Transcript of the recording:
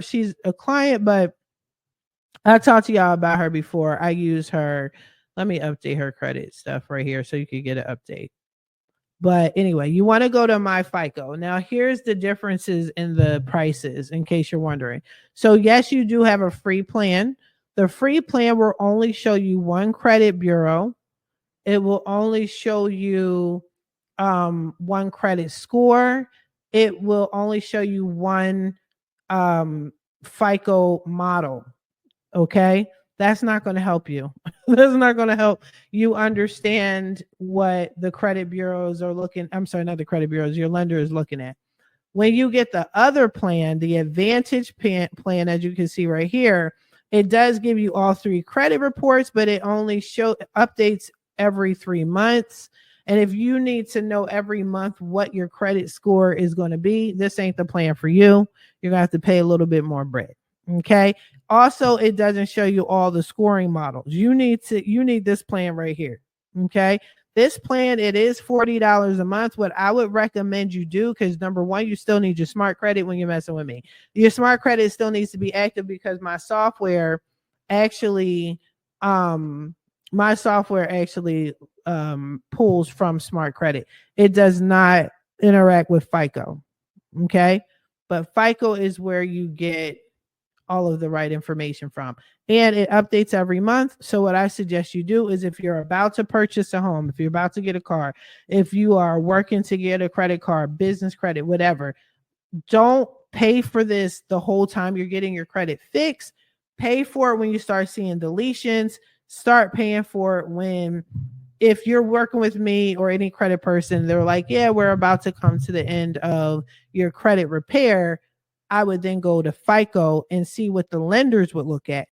she's a client, but I talked to y'all about her before. I use her. Let me update her credit stuff right here so you can get an update. But anyway, you want to go to my FICO. Now, here's the differences in the prices in case you're wondering. So, yes, you do have a free plan. The free plan will only show you one credit bureau. It will only show you one credit score. It will only show you one FICO model. Okay. That's not going to help you. That's not going to help you understand what the credit bureaus are looking. I'm sorry, not the credit bureaus, your lender is looking at. When you get the other plan, the Advantage plan, as you can see right here, it does give you all three credit reports, but it only updates every 3 months. And if you need to know every month what your credit score is going to be, this ain't the plan for you. You're going to have to pay a little bit more bread. Okay. Also, it doesn't show you all the scoring models. You need this plan right here. Okay. This plan, it is $40 a month. What I would recommend you do, because number one, you still need your smart credit when you're messing with me. Your smart credit still needs to be active because my software actually pulls from smart credit. It does not interact with FICO. Okay. But FICO is where you get all of the right information from, and it updates every month. So what I suggest you do is, if you're about to purchase a home, if you're about to get a car, if you are working to get a credit card, business credit, whatever, don't pay for this the whole time you're getting your credit fixed. Pay for it when you start seeing deletions. Start paying for it if you're working with me or any credit person, they're like, yeah, we're about to come to the end of your credit repair. I would then go to FICO and see what the lenders would look at.